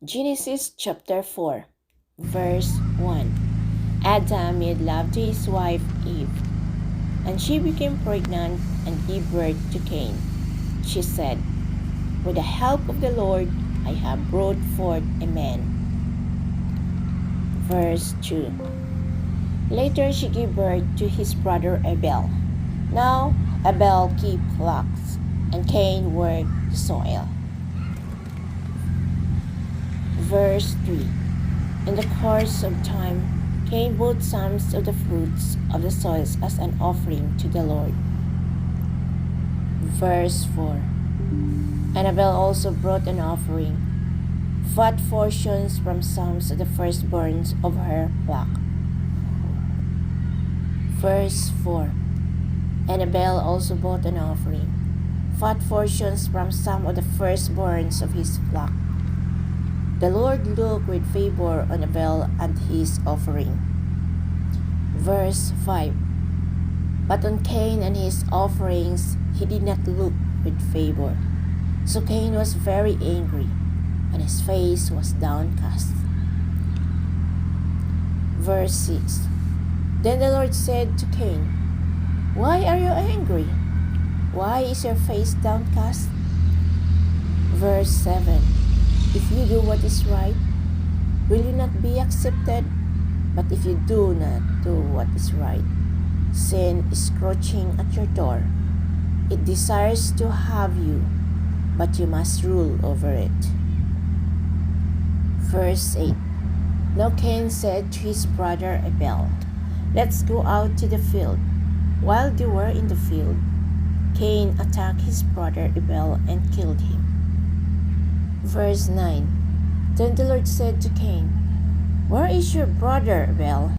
Genesis chapter 4, verse 1. Adam made love to his wife Eve, and she became pregnant and gave birth to Cain. She said, "With the help of the Lord, I have brought forth a man." Verse 2. Later she gave birth to his brother Abel. Now Abel kept flocks, and Cain worked the soil. Verse 3. In the course of time, Cain brought some of the fruits of the soil as an offering to the Lord. Verse 4. And Abel also brought an offering, fat portions from some of the firstborns of her flock. Verse 4. And Abel also brought an offering, fat portions from some of the firstborns of his flock. The Lord looked with favor on Abel and his offering. Verse 5. But on Cain and his offerings he did not look with favor. So Cain was very angry, and his face was downcast. Verse 6. Then the Lord said to Cain, "Why are you angry? Why is your face downcast?" Verse 7. If you do what is right, will you not be accepted? But if you do not do what is right, sin is crouching at your door. It desires to have you, but you must rule over it. Verse 8. Now Cain said to his brother Abel, "Let's go out to the field." While they were in the field, Cain attacked his brother Abel and killed him. Verse 9. Then the Lord said to Cain, "Where is your brother Abel?"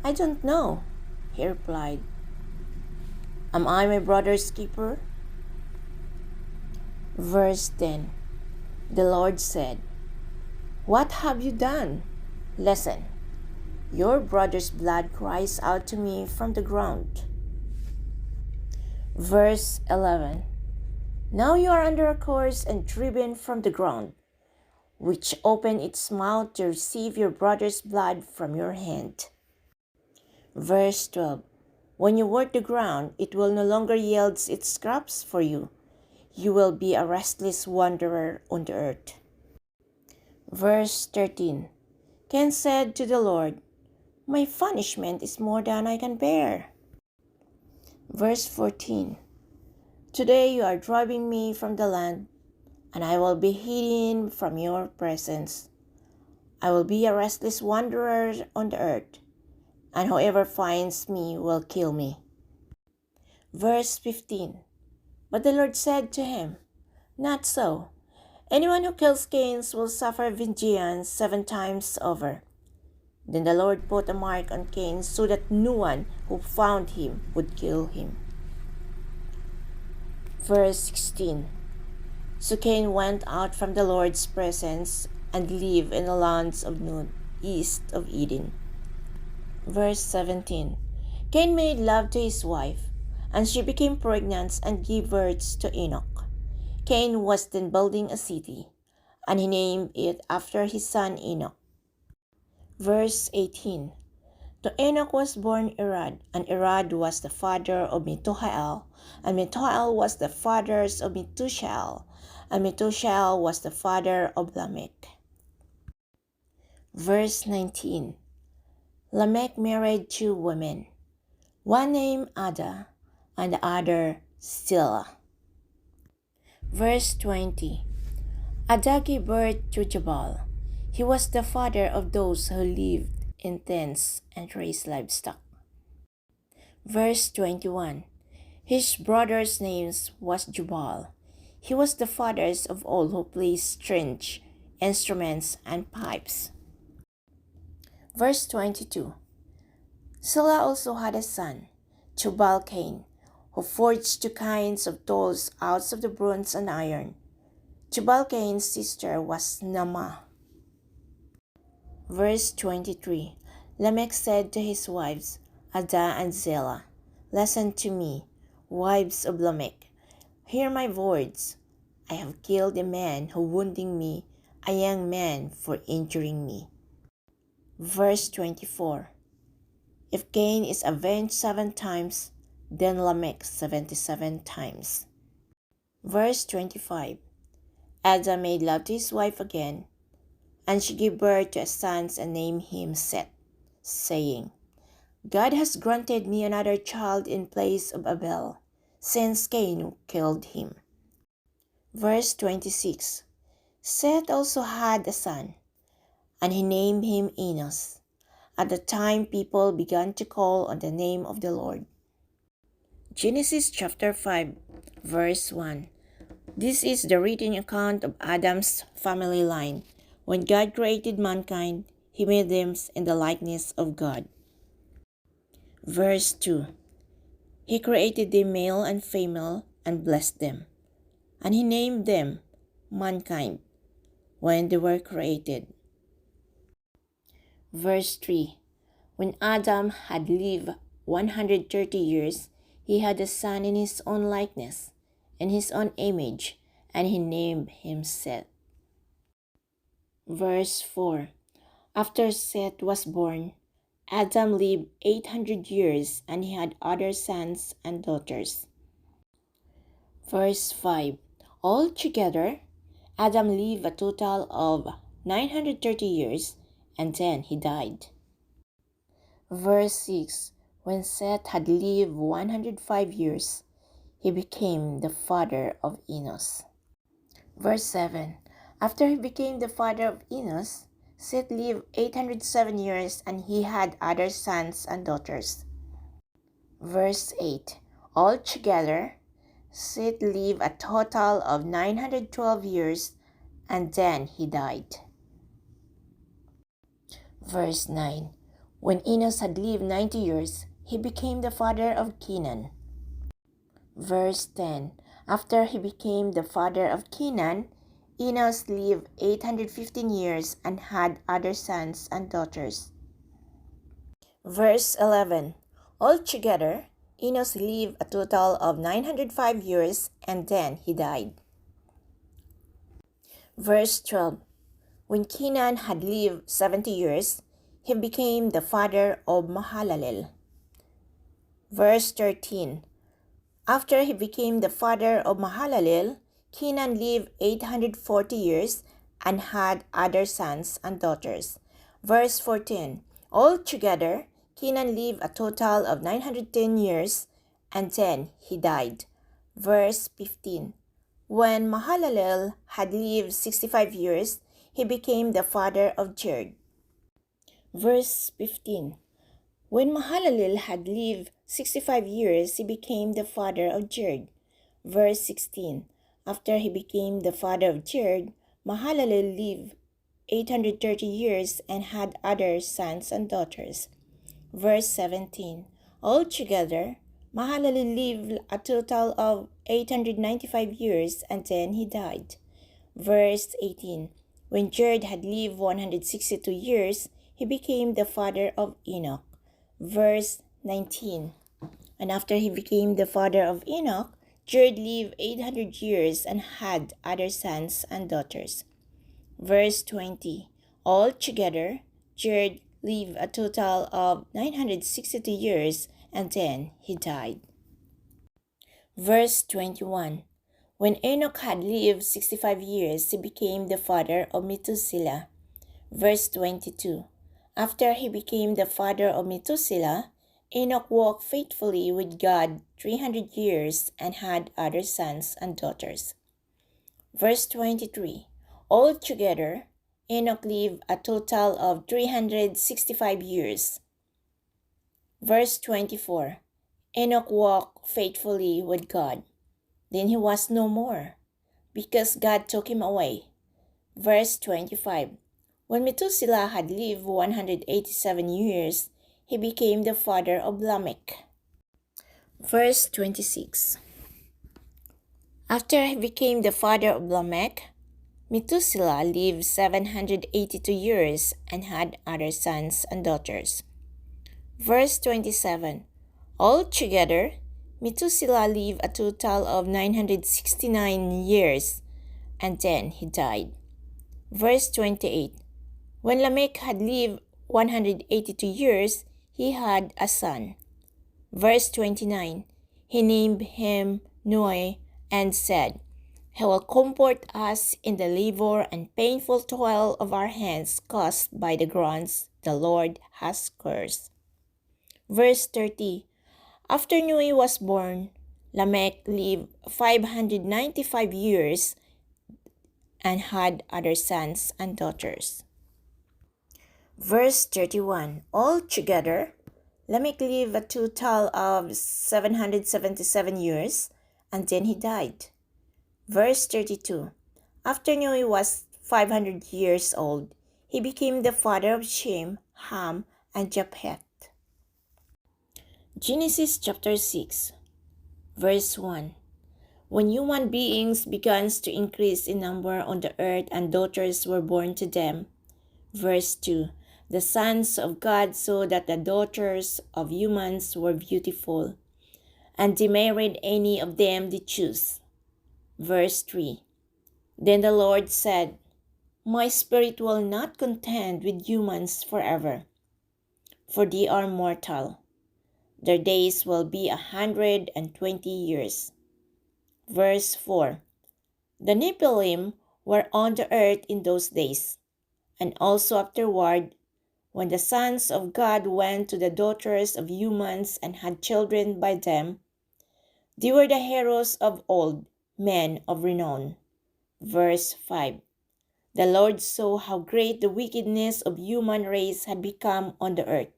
"I don't know," he replied. "Am I my brother's keeper?" Verse 10. The Lord said, "What have you done? Listen, your brother's blood cries out to me from the ground." Verse 11. Now you are under a curse and driven from the ground, which opened its mouth to receive your brother's blood from your hand. Verse 12. When you work the ground, it will no longer yield its crops for you. You will be a restless wanderer on the earth. Verse 13. Cain said to the Lord, "My punishment is more than I can bear." Verse 14. Today you are driving me from the land, and I will be hidden from your presence. I will be a restless wanderer on the earth, and whoever finds me will kill me. Verse 15. But the Lord said to him, "Not so. Anyone who kills Cain will suffer vengeance 7 times over." Then the Lord put a mark on Cain so that no one who found him would kill him. Verse 16. So Cain went out from the Lord's presence and lived in the lands of Nod, east of Eden. Verse 17. Cain made love to his wife, and she became pregnant and gave birth to Enoch. Cain was then building a city, and he named it after his son Enoch. Verse 18. To Enoch was born Irad, and Irad was the father of Methuel, and Methuel was the father of Methuselah, and Methuselah was the father of Lamech. Verse 19. Lamech married 2 women, one named Ada, and the other Zillah. Verse 20. Ada gave birth to Jabal. He was the father of those who lived in tents and raised livestock. Verse 21. His brother's name was Jubal. He was the father of all who played stringed instruments and pipes. Verse 22. Zillah also had a son, Tubal-Cain, who forged 2 kinds of tools out of the bronze and iron. Tubal-Cain's sister was Naamah. Verse 23. Lamech said to his wives, Ada and Zillah, "Listen to me, wives of Lamech. Hear my words. I have killed a man who wounded me a young man for injuring me. Verse 24. If Cain is avenged 7 times, then Lamech 77 times. Verse 25. Adam made love to his wife again, and she gave birth to a son and named him Seth, saying, God has granted me another child in place of Abel, since Cain killed him. Verse 26. Seth also had a son, and he named him Enos. At the time people began to call on the name of the Lord. Genesis chapter 5, verse 1. This is the written account of Adam's family line. When God created mankind, he made them in the likeness of God. Verse 2. He created them male and female and blessed them. And he named them mankind when they were created. Verse 3. When Adam had lived 130 years, he had a son in his own likeness, in his own image, and he named him Seth. Verse 4. After Seth was born, Adam lived 800 years, and he had other sons and daughters. Verse 5. Altogether, Adam lived a total of 930 years, and then he died. Verse 6. When Seth had lived 105 years, he became the father of Enos. Verse 7. After he became the father of Enos, Seth lived 807 years, and he had other sons and daughters. Verse 8. Altogether, Seth lived a total of 912 years, and then he died. Verse 9. When Enos had lived 90 years, he became the father of Kenan. Verse 10. After he became the father of Kenan, Enos lived 815 years and had other sons and daughters. Verse 11. Altogether, Enos lived a total of 905 years, and then he died. Verse 12. When Kenan had lived 70 years, he became the father of Mahalalel. Verse 13. After he became the father of Mahalalel, Kenan lived 840 years and had other sons and daughters. Verse 14. Altogether, Kenan lived a total of 910 years, and then he died. Verse 15. When Mahalalel had lived 65 years, he became the father of Jared. Verse 15. When Mahalalel had lived 65 years, he became the father of Jared. Verse 16. After he became the father of Jared, Mahalalel lived 830 years and had other sons and daughters. Verse 17. Altogether, Mahalalel lived a total of 895 years, and then he died. Verse 18. When Jared had lived 162 years, he became the father of Enoch. Verse 19. And after he became the father of Enoch, Jared lived 800 years and had other sons and daughters. Verse 20. Altogether, Jared lived a total of 962 years, and then he died. Verse 21. When Enoch had lived 65 years, he became the father of Methuselah. Verse 22. After he became the father of Methuselah, Enoch walked faithfully with God 300 years and had other sons and daughters. Verse 23. Altogether, Enoch lived a total of 365 years. Verse 24. Enoch walked faithfully with God. Then he was no more, because God took him away. Verse 25. When Methuselah had lived 187 years, he became the father of Lamech. Verse 26. After he became the father of Lamech, Methuselah lived 782 years and had other sons and daughters. Verse 27. Altogether, Methuselah lived a total of 969 years, and then he died. Verse 28. When Lamech had lived 182 years, he had a son. Verse 29. He named him Noah and said, He will comfort us in the labor and painful toil of our hands caused by the groans the Lord has cursed. Verse 30. After Noah was born, Lamech lived 595 years and had other sons and daughters. Verse 31. Altogether, Lamech lived a total of 777 years, and then he died. Verse 32. After Noah was 500 years old, he became the father of Shem, Ham, and Japheth. Genesis chapter 6, verse 1. When human beings began to increase in number on the earth and daughters were born to them. Verse 2. The sons of God saw that the daughters of humans were beautiful, and they married any of them they chose. Verse 3. Then the Lord said, My spirit will not contend with humans forever, for they are mortal. Their days will be 120 years. Verse 4. The Nephilim were on the earth in those days, and also afterward, when the sons of God went to the daughters of humans and had children by them. They were the heroes of old, men of renown. Verse 5. The Lord saw how great the wickedness of human race had become on the earth,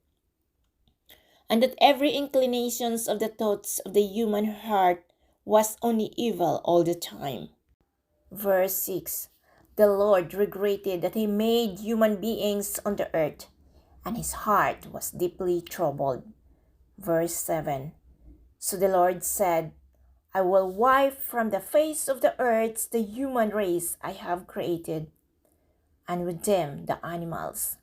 and that every inclination of the thoughts of the human heart was only evil all the time. Verse 6. The Lord regretted that he made human beings on the earth, and his heart was deeply troubled. Verse 7. So the Lord said, I will wipe from the face of the earth the human race I have created, and with them the animals,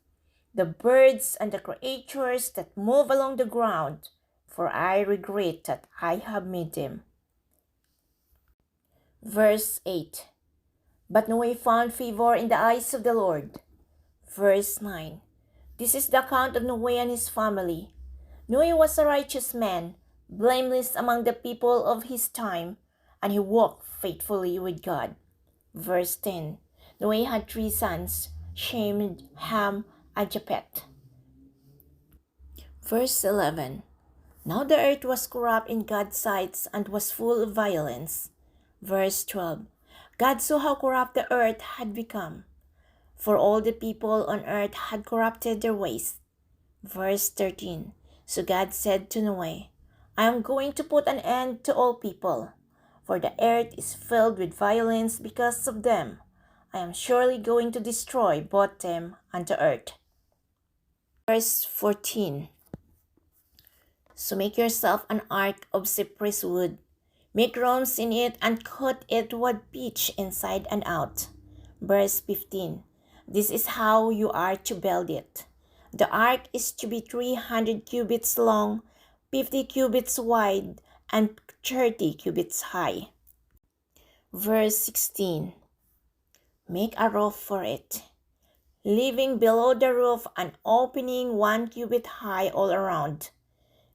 the birds and the creatures that move along the ground, for I regret that I have made them. Verse 8. But Noah found favor in the eyes of the Lord. Verse 9. This is the account of Noah and his family. Noah was a righteous man, blameless among the people of his time, and he walked faithfully with God. Verse 10. Noah had 3 sons, Shem, Ham, and Japheth. Verse 11. Now the earth was corrupt in God's sight and was full of violence. Verse 12. God saw how corrupt the earth had become, for all the people on earth had corrupted their ways. Verse 13. So God said to Noah, I am going to put an end to all people, for the earth is filled with violence because of them. I am surely going to destroy both them and the earth. Verse 14. So make yourself an ark of cypress wood. Make rooms in it and cut it with pitch inside and out. Verse 15. This is how you are to build it. The ark is to be 300 cubits long, 50 cubits wide, and 30 cubits high. Verse 16. Make a roof for it, leaving below the roof an opening 1 cubit high all around.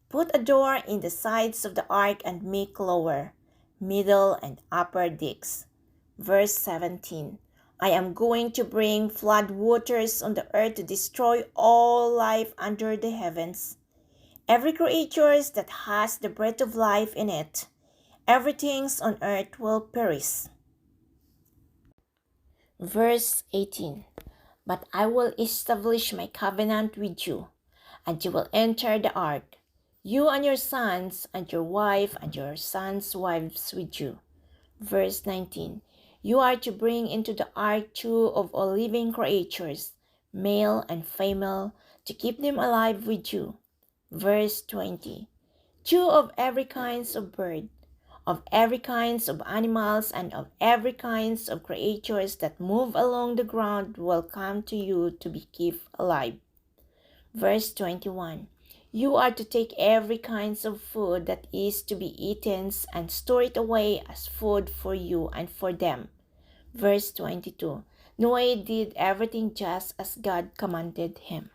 Put a door in the sides of the ark and make lower, middle, and upper decks. Verse 17. I am going to bring flood waters on the earth to destroy all life under the heavens. Every creature that has the breath of life in it, everything on earth will perish. Verse 18. But I will establish my covenant with you, and you will enter the ark, you and your sons, and your wife, and your sons' wives with you. Verse 19. You are to bring into the ark 2 of all living creatures, male and female, to keep them alive with you. Verse 20. 2 of every kind of bird, of every kind of animals, and of every kind of creatures that move along the ground will come to you to be kept alive. Verse 21. You are to take every kind of food that is to be eaten and store it away as food for you and for them. Verse 22. Noah did everything just as God commanded him.